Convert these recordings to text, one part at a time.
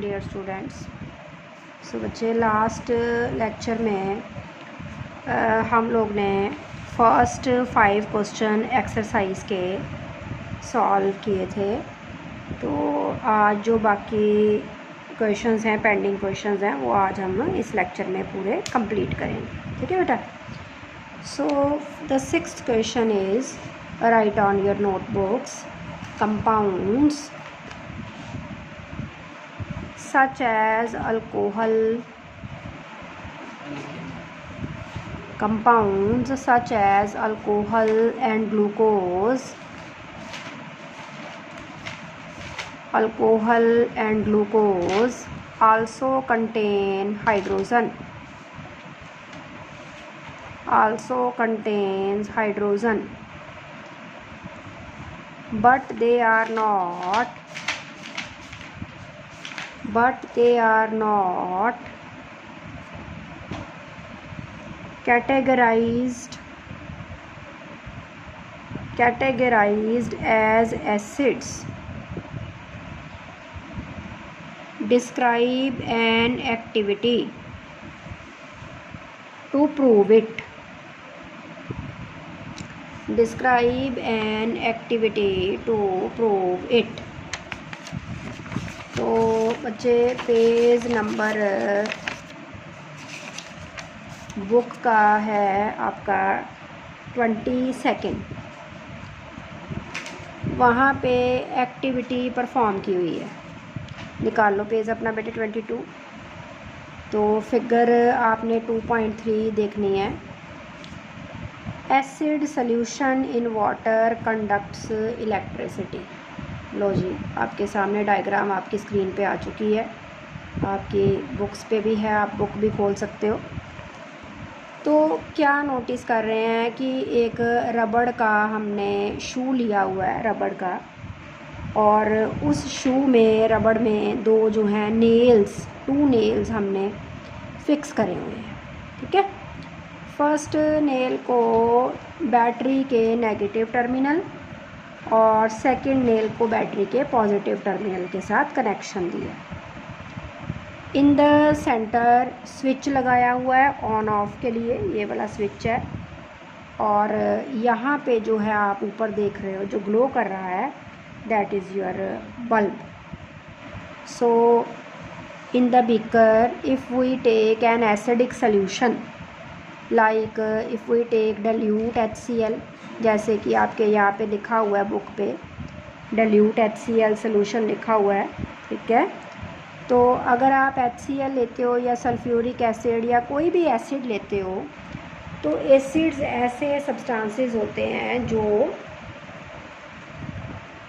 Dear students. सो बच्चे, last lecture में हम लोग ने फर्स्ट 5 क्वेश्चन एक्सरसाइज के सॉल्व किए थे। तो आज जो बाकी क्वेश्चंस हैं, पेंडिंग क्वेश्चंस हैं, वो आज हम इस लेक्चर में पूरे कंप्लीट करेंगे। ठीक है बेटा। So the 6th question is right on your notebooks compounds such as alcohol and glucose also contains hydrogen, but they are not categorized as acids. Describe an activity to prove it. तो बच्चे, page number book का है आपका 22, वहाँ पे activity perform की हुई है। निकाल लो पेज अपना बेटे 22। तो फिगर आपने 2.3 देखनी है। Acid solution in water conducts electricity. लो जी, आपके सामने डायग्राम आपकी स्क्रीन पे आ चुकी है, आपकी बुक्स पे भी है, आप बुक भी खोल सकते हो। तो क्या नोटिस कर रहे हैं कि एक रबड़ का हमने शू लिया हुआ है, रबड़ का, और उस शू में, रबड़ में दो जो हैं नेल्स, 2 नेल्स हमने फिक्स करे हुए हैं। ठीक है। फर्स्ट नेल को बैटरी के नेगेटिव टर्मिनल और सेकंड नेल को बैटरी के पॉजिटिव टर्मिनल के साथ कनेक्शन दिया। इन द सेंटर स्विच लगाया हुआ है ऑन ऑफ के लिए, ये वाला स्विच है। और यहाँ पे जो है आप ऊपर देख रहे हो जो ग्लो कर रहा है, that is your bulb. So in the beaker if we take an acidic solution like if we take dilute HCl, जैसे कि आपके यहाँ पे लिखा हुआ है बुक पे dilute HCl सोल्यूशन लिखा हुआ है। ठीक है। तो अगर आप HCl लेते हो या सल्फ्यूरिक एसिड या कोई भी एसिड लेते हो, तो एसिड्स ऐसे सब्सटेंसेस होते हैं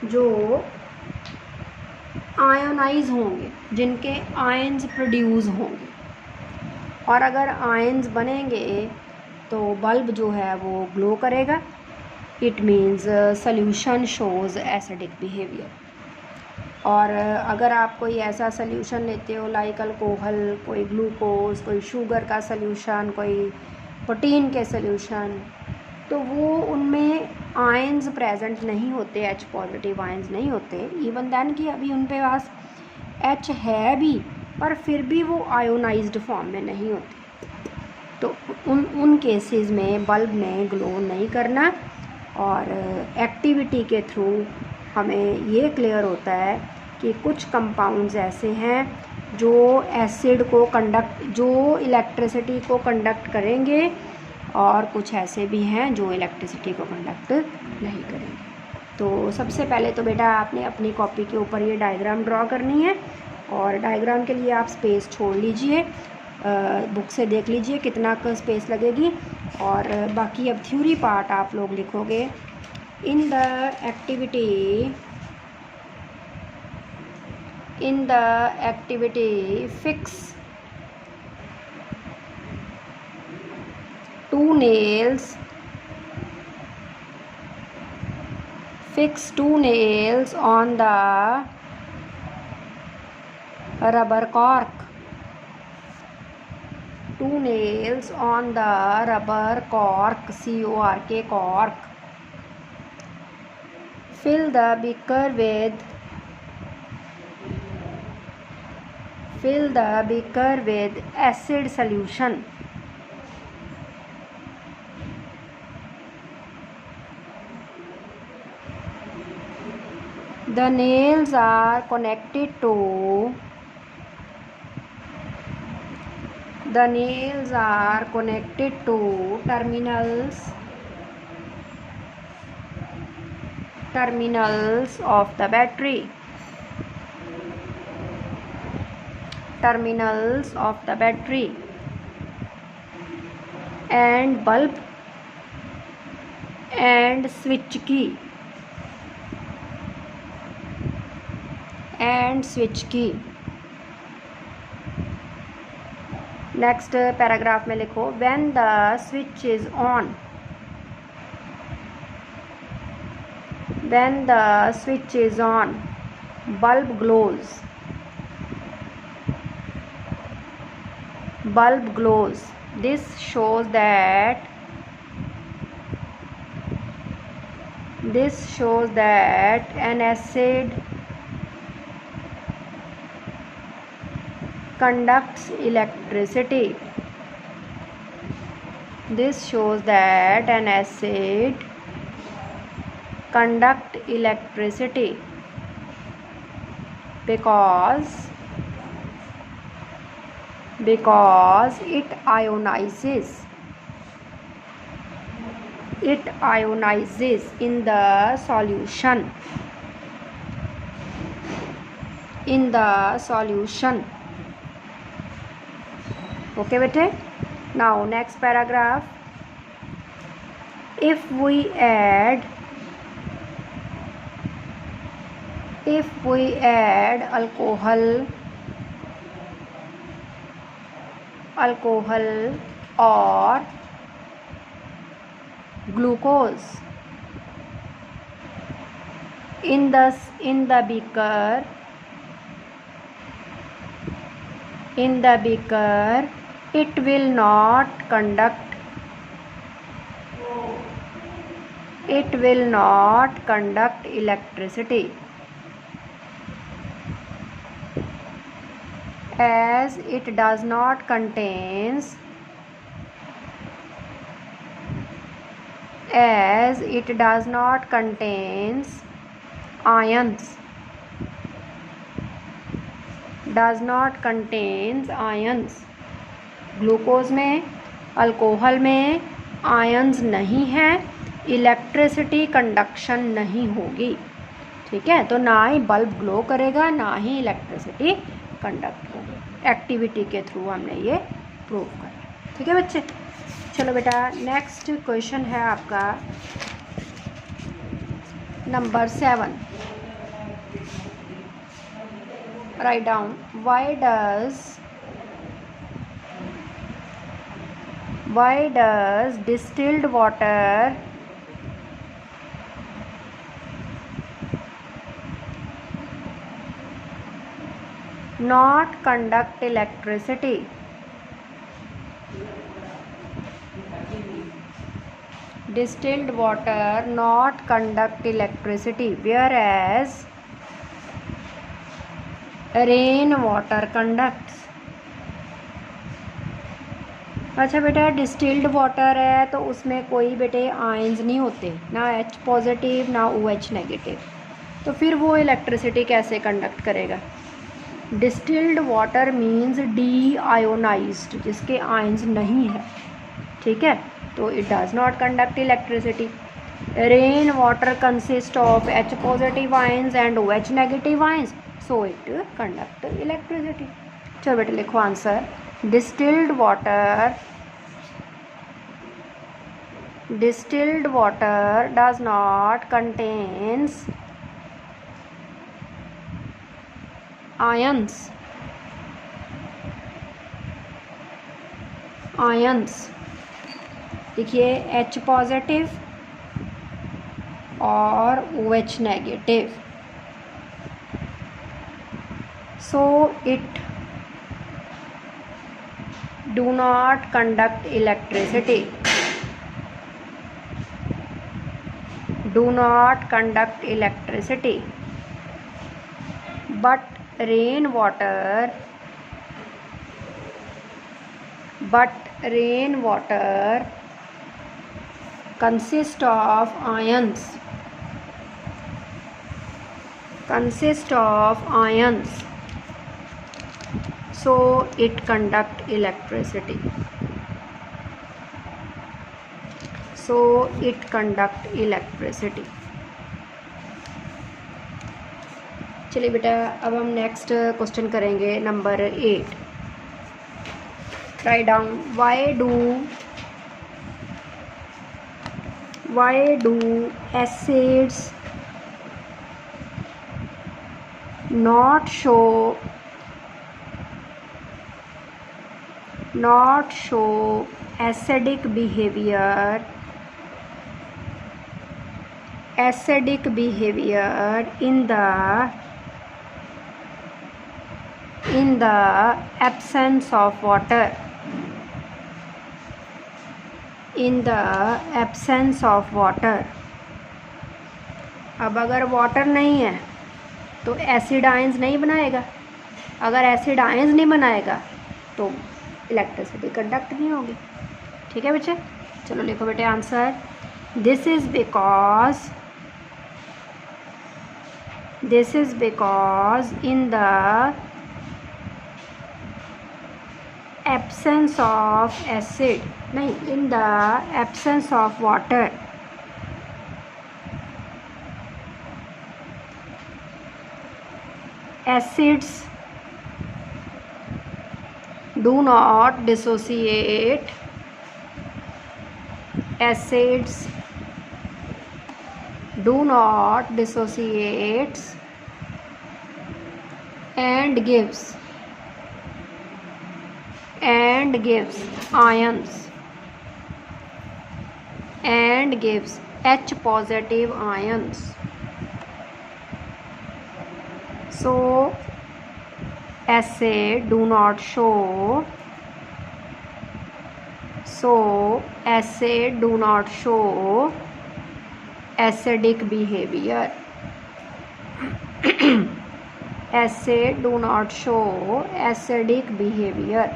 जो आयोनाइज होंगे, जिनके आयन्स प्रोड्यूस होंगे। और अगर आयन्स बनेंगे तो बल्ब जो है वो ग्लो करेगा। It means solution shows acidic behaviour. और अगर आप कोई ऐसा सॉल्यूशन लेते हो लाइक अल्कोहल, कोई ग्लूकोज, कोई शुगर का सॉल्यूशन, कोई प्रोटीन के सॉल्यूशन, तो वो उनमें आयन्स प्रेजेंट नहीं होते, H पॉजिटिव आयन्स नहीं होते। इवन दैन कि अभी उन पे पास H है भी, पर फिर भी वो आयोनाइज्ड फॉर्म में नहीं होते। तो उन केसेस में बल्ब ने ग्लो नहीं करना। और एक्टिविटी के थ्रू हमें ये क्लियर होता है कि कुछ कंपाउंड्स ऐसे हैं जो जो इलेक्ट्रिसिटी को कंडक्ट करेंगे, और कुछ ऐसे भी हैं जो इलेक्ट्रिसिटी को कंडक्ट नहीं करेंगे। तो सबसे पहले तो बेटा आपने अपनी कॉपी के ऊपर ये डायग्राम ड्रॉ करनी है, और डायग्राम के लिए आप स्पेस छोड़ लीजिए, बुक से देख लीजिए कितना स्पेस लगेगी। और बाकी अब थ्योरी पार्ट आप लोग लिखोगे। In the activity fix 2 nails on the rubber cork. 2 nails on the rubber cork, C-O-R-K, cork. Fill the beaker with Fill the beaker with acid solution. The nails are connected to terminals of the battery. And bulb and switch key. Next paragraph में लिखो when the switch is on. bulb glows. This shows that an acid conducts electricity. This shows that an acid conducts electricity because it ionizes in the solution. Okay bete. Now next paragraph. If we add alcohol or glucose in the beaker, it will not conduct electricity, as it does not contain ions. Glucose में, alcohol में ions नहीं है, electricity conduction नहीं होगी. ठीक है, तो ना ही बल्ब ग्लो करेगा ना ही इलेक्ट्रिसिटी कंडक्ट होगी. एक्टिविटी के थ्रू हमने ये प्रूव करा. ठीक है बच्चे. चलो बेटा नेक्स्ट क्वेश्चन है आपका number 7. Write down why does distilled water not conduct electricity? Distilled water not conduct electricity, whereas rain water conducts. अच्छा बेटा डिस्टिल्ड वाटर है तो उसमें कोई बेटे आयंस नहीं होते, ना H पॉजिटिव ना OH नेगेटिव, तो फिर वो इलेक्ट्रिसिटी कैसे कंडक्ट करेगा. Distilled water means D ionised, जिसके आयंस नहीं है. ठीक है, तो it does not conduct electricity. Rain water consist of H positive ions and OH negative ions, so it conduct electricity. चलो बेटे लिखो answer. distilled water does not contains ions. देखिए H पॉजिटिव और OH negative, so it do not conduct electricity. But rain water but rainwater consists of ions, so it conduct electricity. चलिए बेटा, अब हम next question करेंगे number 8. Write down, why do acids not show acidic behavior in the absence of water? अब अगर water नहीं है तो एसिड आयंस नहीं बनाएगा. अगर एसिड आयंस नहीं बनाएगा तो इलेक्ट्रिसिटी कंडक्ट नहीं होगी. ठीक है बच्चे, चलो लिखो बेटे answer. This is because in the absence of acid, in the absence of water, acids do not dissociate and gives ions and gives H positive ions. So acid do not show acidic behavior. acid do not show acidic behavior.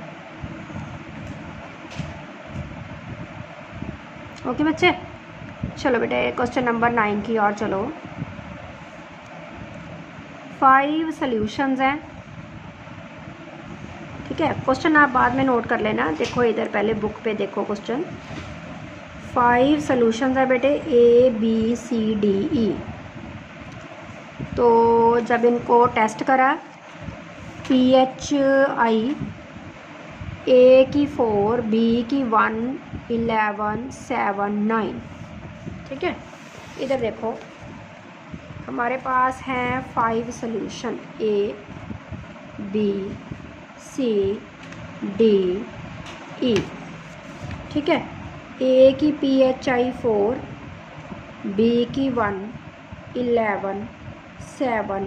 Okay बच्चे, चलो बेटे question number 9 की और चलो. 5 solutions हैं. ठीक है, question आप बाद में नोट कर लेना. देखो इधर पहले बुक पे देखो क्वेश्चन. 5 सॉल्यूशंस है बेटे, ABCDE. तो जब इनको टेस्ट करा, PHI A की 4, B की 1, 11, 7, 9. ठीक है, इधर देखो हमारे पास हैं 5 solution, A B C D E. ठीक है, A की PHI 4, B की 1, 11, 7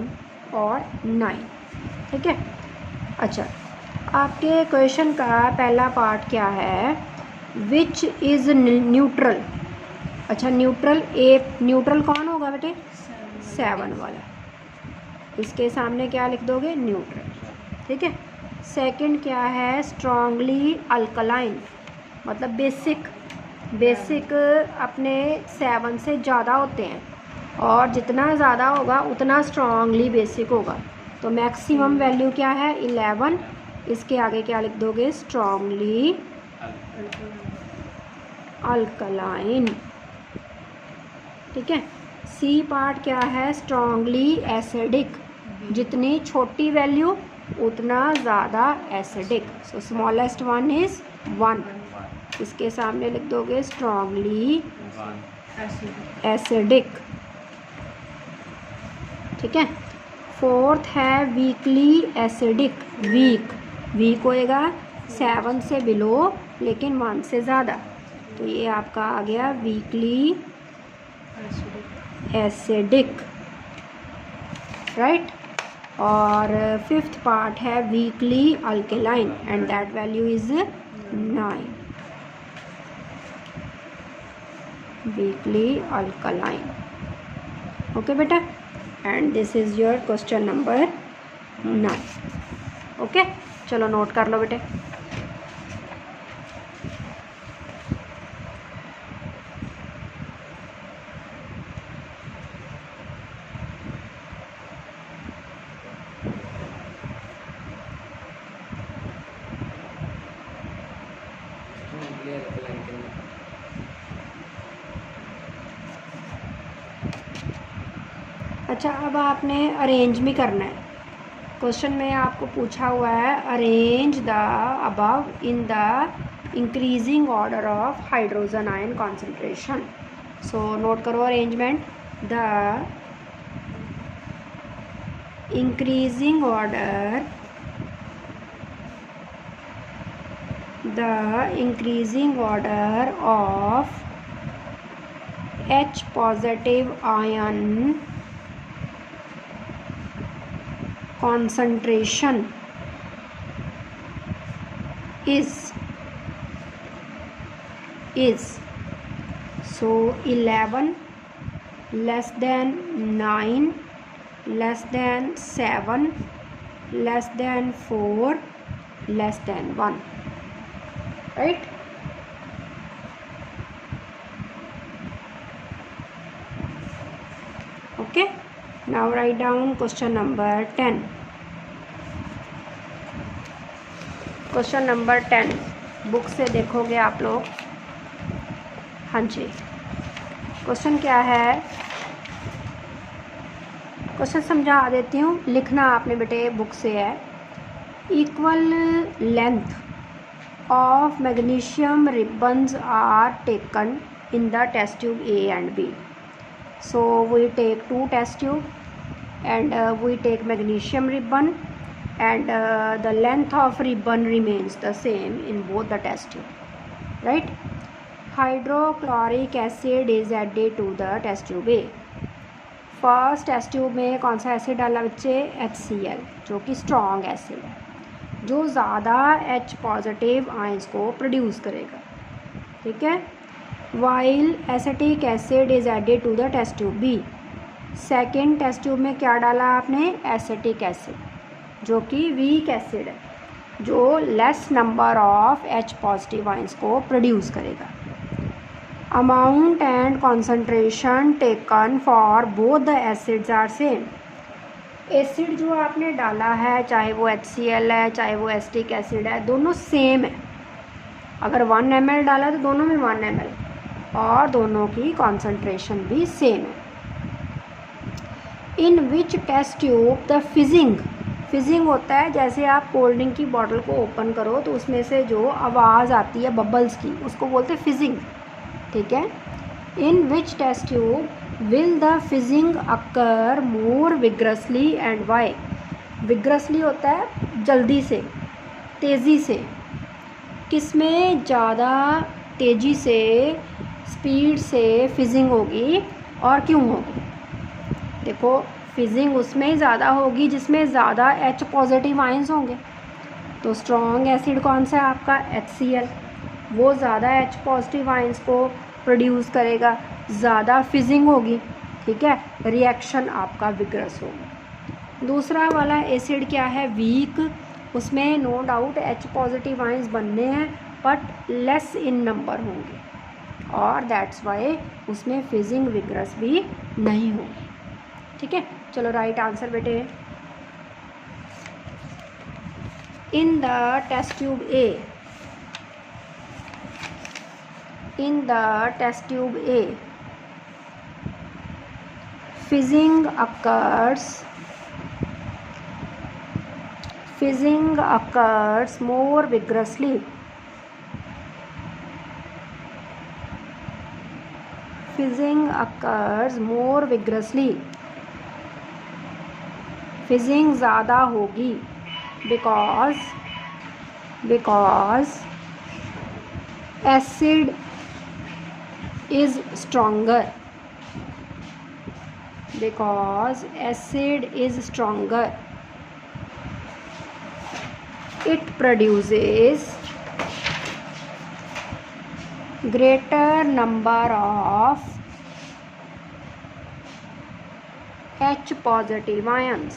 और 9. ठीक है, अच्छा आपके क्वेश्चन का पहला पार्ट क्या है, विच इज़ न्यूट्रल. अच्छा न्यूट्रल कौन होगा बेटे, 7 वाला. इसके सामने क्या लिख दोगे, न्यूट्रल. ठीक है, सेकंड क्या है, स्ट्रॉन्गली अल्कलाइन, मतलब बेसिक अपने 7 से ज़्यादा होते हैं, और जितना ज़्यादा होगा उतना स्ट्रॉन्गली बेसिक होगा. तो मैक्सिमम वैल्यू क्या है, 11. इसके आगे क्या लिख दोगे, स्ट्रॉन्गली अल्कलाइन. ठीक है, सी पार्ट क्या है, स्ट्रॉन्गली एसिडिक, जितनी छोटी वैल्यू उतना ज़्यादा acidic. So smallest one is 1. इसके सामने लिख दोगे स्ट्रॉन्गली एसिडिक. ठीक है, फोर्थ है वीकली एसिडिक. वीक होएगा 7 से बिलो लेकिन 1 से ज़्यादा. तो ये आपका आ गया वीकली एसिडिक. राइट, और फिफ्थ पार्ट है weakly alkaline and that value is 9. Weakly alkaline. Okay बेटा, and this is your question number 9. Okay, चलो नोट कर लो बेटे. अच्छा, अब आपने अरेंज भी करना है। क्वेश्चन में आपको पूछा हुआ है arrange the above in the increasing order of hydrogen ion concentration. So note करो arrangement. The increasing order of H positive ion concentration is so 11 less than 9 less than 7 less than 4 less than 1, right? Okay, now write down question number 10. Question number 10 book से देखोगे आप लोग। हाँ जी, question क्या है, question समझा देती हूँ, लिखना आपने बेटे बुक से है। Equal length of magnesium ribbons are taken in the test tube A and B. So we take 2 test tube and we take magnesium ribbon and the length of ribbon remains the same in both the test tube, right? Hydrochloric acid is added to the test tube A. First test tube में कौन सा acid डाला बच्चे, HCl, जो कि strong acid है, जो ज़्यादा H पॉजिटिव आयंस को प्रोड्यूस करेगा, ठीक है। While acetic acid is added to the test tube B. Second test tube में क्या डाला आपने, एसिटिक एसिड, जो कि वीक एसिड है, जो less number of H positive ions को प्रोड्यूस करेगा। Amount and concentration taken for both the acids are same. Acid जो आपने डाला है, चाहे वो HCl है चाहे वो एसिटिक एसिड है, दोनों सेम है। अगर 1 ml डाला तो दोनों में 1 ml और दोनों की कॉन्सेंट्रेशन भी सेम है। In which test tube the fizzing होता है, जैसे आप कोल्ड ड्रिंक की बॉटल को ओपन करो तो उसमें से जो आवाज़ आती है बबल्स की, उसको बोलते हैं फिजिंग, ठीक है। In which test tube will the fizzing occur more vigorously and why. Vigorously होता है जल्दी से, तेज़ी से, किसमें ज़्यादा तेज़ी से, स्पीड से फिजिंग होगी और क्यों होगी। देखो, फिजिंग उसमें ही ज़्यादा होगी जिसमें ज़्यादा H पॉजिटिव आयंस होंगे। तो स्ट्रॉन्ग एसिड कौन सा है आपका, HCl, वो ज़्यादा H पॉजिटिव आयंस को प्रोड्यूस करेगा, ज़्यादा फिजिंग होगी, ठीक है, रिएक्शन आपका विग्रस होगा। दूसरा वाला एसिड क्या है, वीक, उसमें no doubt H positive ions बनने हैं बट लेस इन नंबर होंगे और दैट्स वाई उसमें फिजिंग विग्रस भी नहीं होगी, ठीक है। चलो राइट आंसर बेटे। In the test tube A, in the test tube A, fizzing occurs more vigorously. Fizzing occurs more vigorously. Fizzing ज़्यादा होगी because acid is stronger, because acid is stronger. It produces greater number of H positive ions,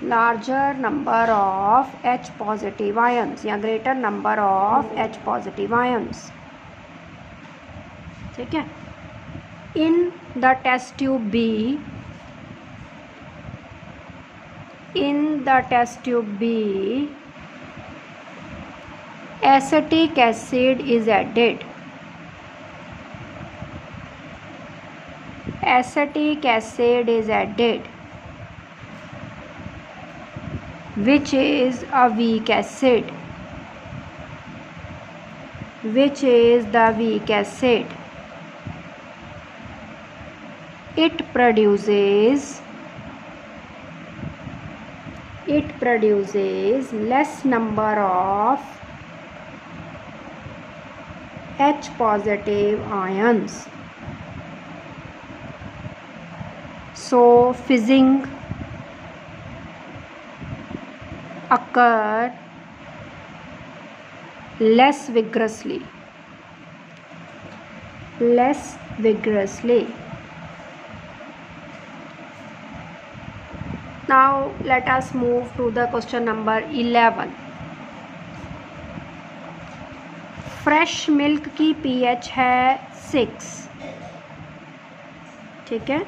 larger number of H positive ions या greater number of H positive ions, ठीक है। In the test tube B, in the test tube B, acetic acid is added. acetic acid is added, which is a weak acid. Which is the weak acid? It produces less number of H positive ions. So fizzing occur less vigorously. Now let us move to the question number 11. Fresh milk की pH है 6, ठीक है.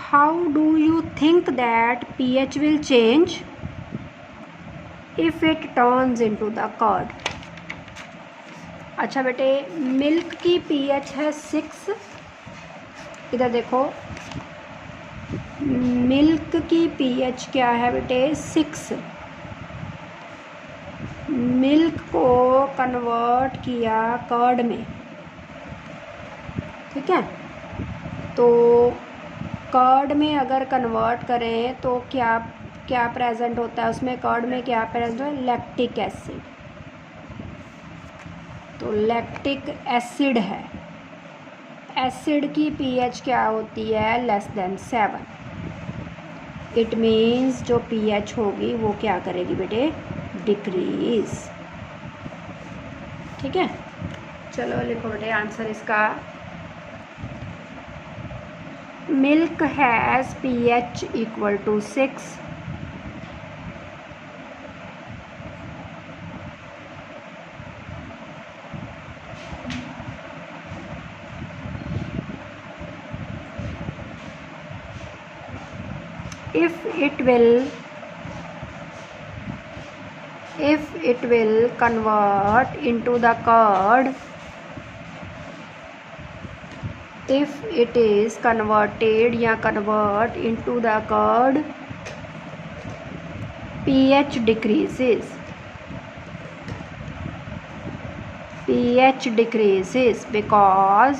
How do you think that pH will change if it turns into the curd? अच्छा बेटे, milk की pH है 6. इधर देखो, मिल्क की pH क्या है बेटे? 6. मिल्क को कन्वर्ट किया कर्ड में, ठीक है. तो कर्ड में अगर कन्वर्ट करें तो क्या प्रेजेंट होता है उसमें? कर्ड में क्या प्रेजेंट है? Lactic acid. तो लैक्टिक एसिड है. एसिड की pH क्या होती है? Less than 7. इट मीन्स जो pH होगी वो क्या करेगी बेटे? डिक्रीज. ठीक है. चलो लिखो बेटे आंसर इसका. Milk has pH equal to 6. If it will convert into the curd, if it is converted या convert into the curd, pH decreases. pH decreases because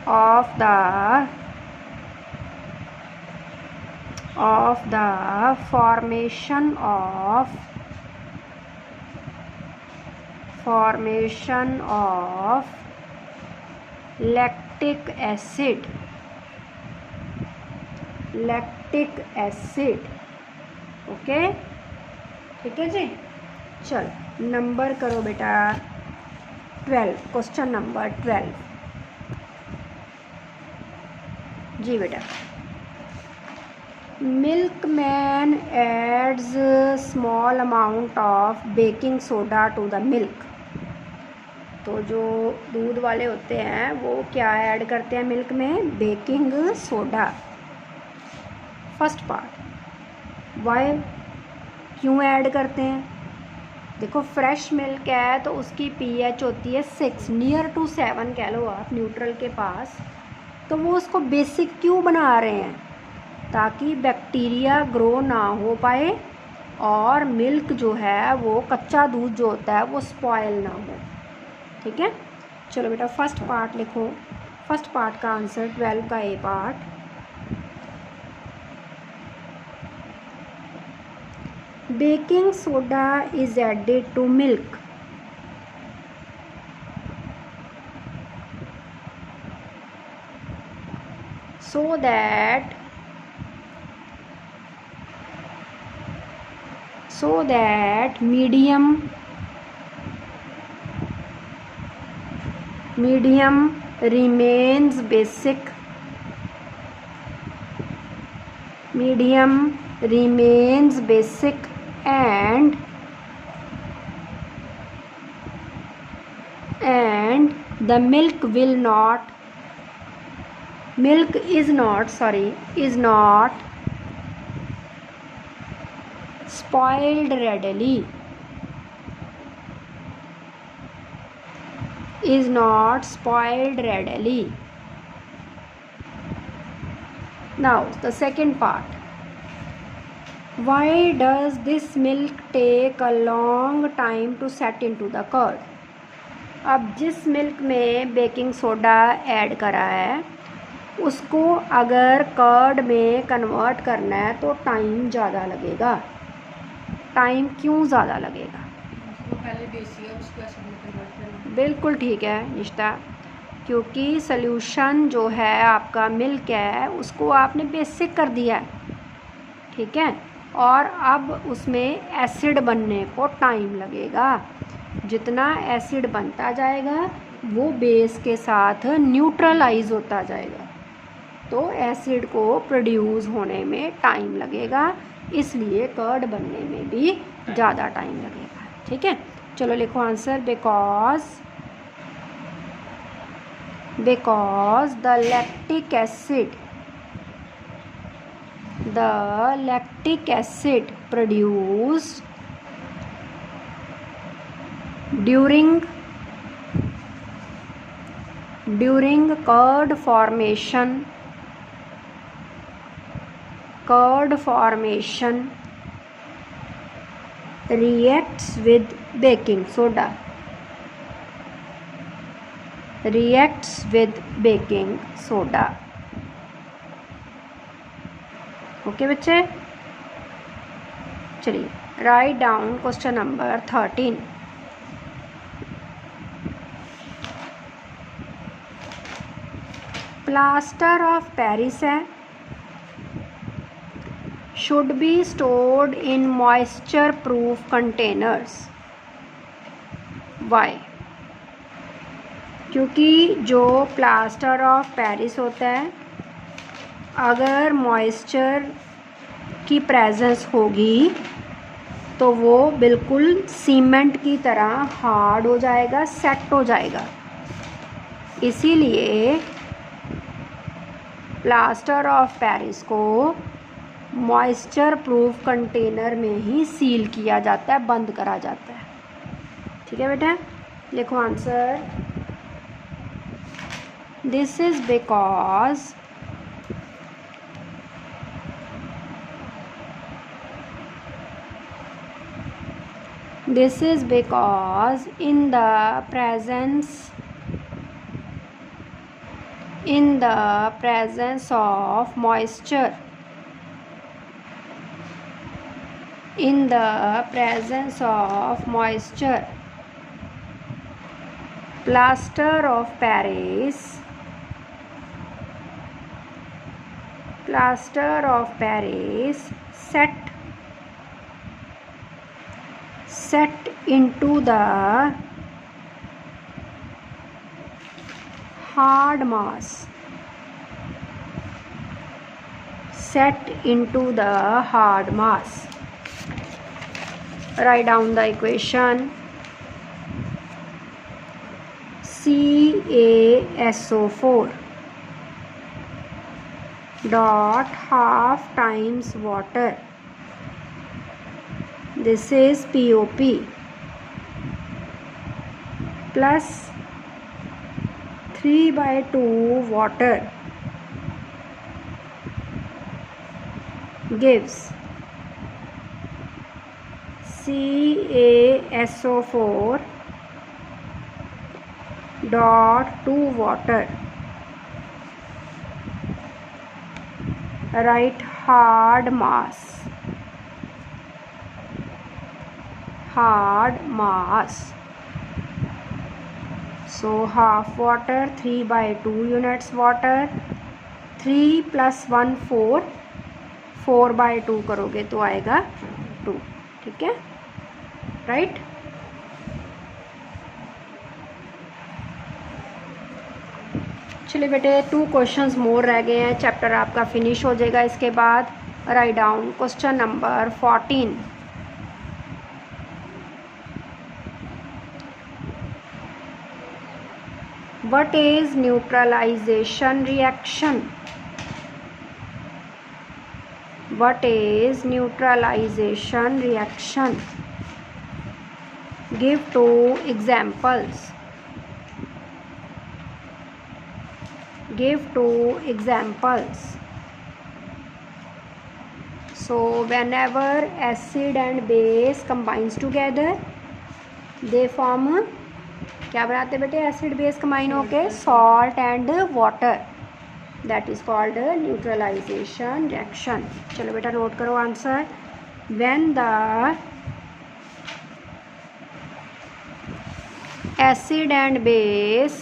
of the formation of lactic acid. Okay, ठीक है जी. चल number करो बेटा 12. Question number 12 जी बेटा. Milkman adds small amount of baking soda to the milk. तो जो दूध वाले होते हैं वो क्या ऐड करते हैं मिल्क में? Baking soda. First part, why, क्यों ऐड करते हैं? देखो फ्रेश मिल्क है तो उसकी pH होती है 6, नियर टू 7 कह लो आप, न्यूट्रल के पास. तो वो उसको बेसिक क्यों बना रहे हैं? ताकि बैक्टीरिया ग्रो ना हो पाए और मिल्क जो है वो कच्चा दूध जो होता है वो स्पॉयल ना हो. ठीक है. चलो बेटा फर्स्ट पार्ट लिखो. फर्स्ट पार्ट का आंसर 12 का A part. Baking soda is added to milk so that medium remains basic. And the milk is not spoiled readily. is not spoiled readily. Now the second part. Why does this milk take a long time to set into the curd? अब जिस milk में baking soda add करा है उसको अगर curd में convert करना है तो टाइम ज़्यादा लगेगा। टाइम क्यों ज़्यादा लगेगा? पहले बेसिक है उसको एसिड में कन्वर्ट करना। बिल्कुल ठीक है निष्ठा, क्योंकि सॉल्यूशन जो है आपका मिल्क है उसको आपने बेसिक कर दिया है, ठीक है, और अब उसमें एसिड बनने को टाइम लगेगा। जितना एसिड बनता जाएगा वो बेस के साथ न्यूट्रलाइज होता जाएगा, तो एसिड को प्रोड्यूस होने में टाइम लगेगा, इसलिए कर्ड बनने में भी ज़्यादा टाइम लगेगा। ठीक है, चलो लिखो answer. Because the lactic acid produced during curd formation reacts with baking soda okay बच्चे, चलिए write down question number 13। Plaster of Paris है, should be stored in moisture proof containers. Why? क्योंकि जो प्लास्टर ऑफ पेरिस होता है अगर moisture की presence होगी तो वो बिल्कुल सीमेंट की तरह हार्ड हो जाएगा, सेट हो जाएगा। इसीलिए प्लास्टर ऑफ पेरिस को मॉइस्चर प्रूफ कंटेनर में ही सील किया जाता है, बंद करा जाता है। ठीक है बेटा, लिखो answer. This is because in the presence of moisture, plaster of Paris set into the hard mass. Write down the equation. CaSO4 dot half times water. This is POP plus 3/2 water gives CaSO4 dot 2 water. Write hard mass. So half water, 3/2 units water, 3 + 1 4, 4/2 करोगे तो आएगा 2। ठीक है, right. चलिए बेटे 2 questions मोर रह गए हैं, चैप्टर आपका फिनिश हो जाएगा इसके बाद। Right down question number 14। What is neutralization reaction? Give 2 examples. give two examples. So whenever acid and base combines together, they form क्या बनाते बेटे? एसिड बेस कंबाइन होके salt and water, that is called neutralisation reaction. चलो बेटा note करो answer. When the acid and base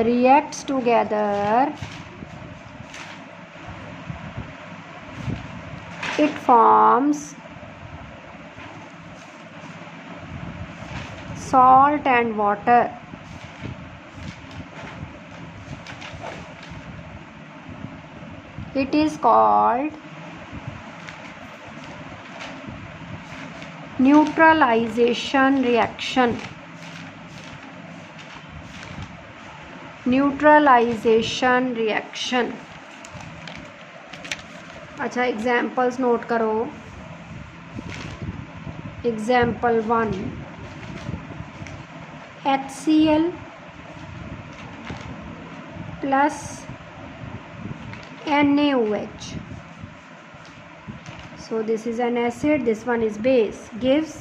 reacts together, it forms salt and water. It is called neutralisation reaction. Neutralisation reaction. अच्छा examples note करो. Example 1, HCl plus NaOH. So this is an acid, this one is base, gives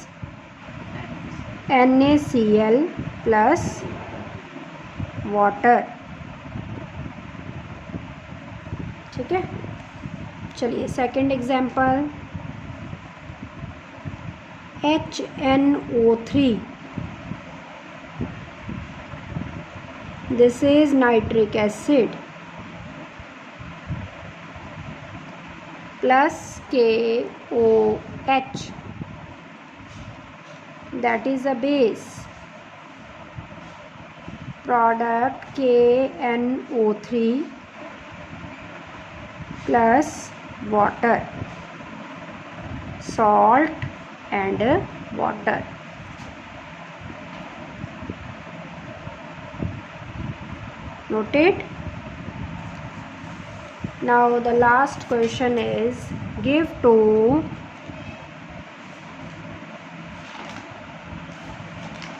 NaCl plus water. ठीक है. चलिए second example, HNO3. This is nitric acid plus KOH, that is a base. Product KNO3 plus water, salt and water. Noted. Now the last question is, give two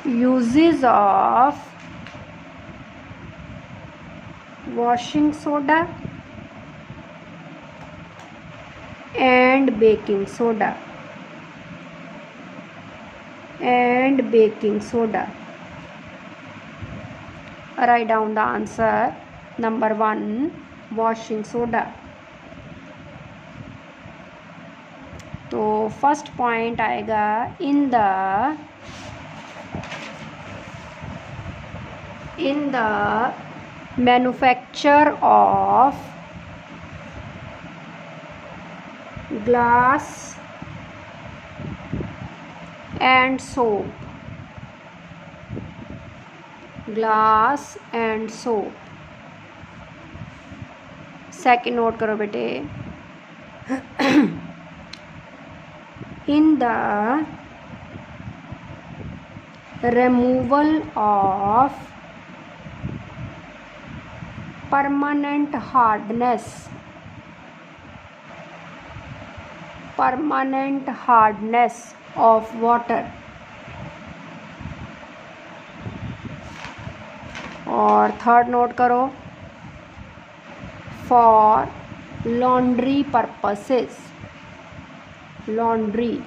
uses of washing soda and baking soda. Write down the answer. Number 1, washing soda. तो first point आएगा, in the manufacture of glass and soap. Glass and soap. Second note करो बेटे. in the removal of permanent hardness of water. और third note करो, for laundry purposes. Laundry,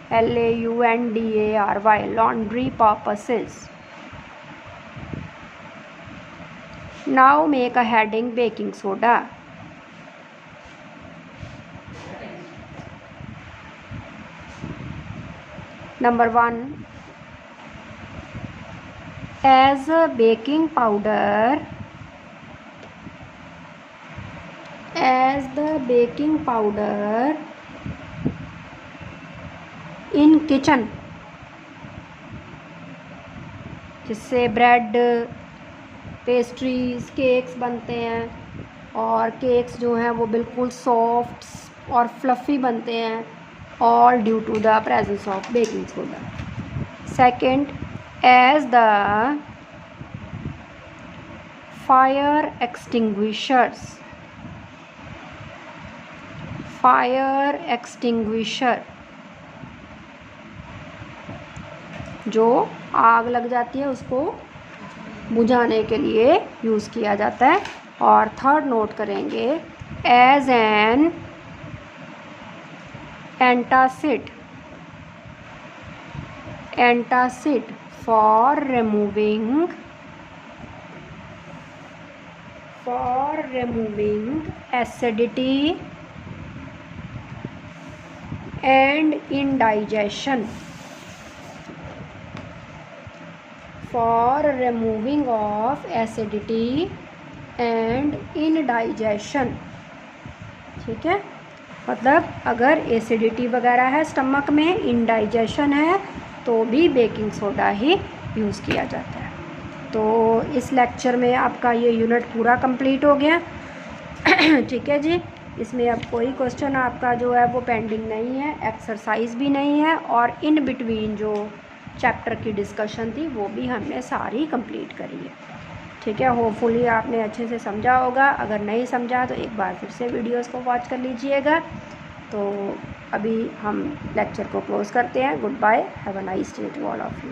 LAUNDARY, laundry purposes. Now make a heading, baking soda. Number 1, as a baking powder, in kitchen, जिससे bread, pastries, cakes बनते हैं, और cakes जो हैं वो बिल्कुल सॉफ्ट और फ्लफ़ी बनते हैं, all due to the presence of baking soda. Second, as the fire extinguisher, जो आग लग जाती है उसको बुझाने के लिए यूज़ किया जाता है। और थर्ड नोट करेंगे, as an antacid, antacid for removing acidity and indigestion, for removing of acidity and indigestion। ठीक है, मतलब अगर एसिडिटी वगैरह है स्टमक में, इंडाइजेशन है, तो भी बेकिंग सोडा ही यूज़ किया जाता है। तो इस लेक्चर में आपका ये यूनिट पूरा कंप्लीट हो गया। ठीक है जी, इसमें अब कोई क्वेश्चन आपका जो है वो पेंडिंग नहीं है, एक्सरसाइज भी नहीं है, और इन बिटवीन जो चैप्टर की डिस्कशन थी वो भी हमने सारी कंप्लीट करी है। ठीक है, होपफुली आपने अच्छे से समझा होगा। अगर नहीं समझा तो एक बार फिर से वीडियोस को वॉच कर लीजिएगा। तो अभी हम लेक्चर को क्लोज़ करते हैं। Good bye, have a nice day to all of you.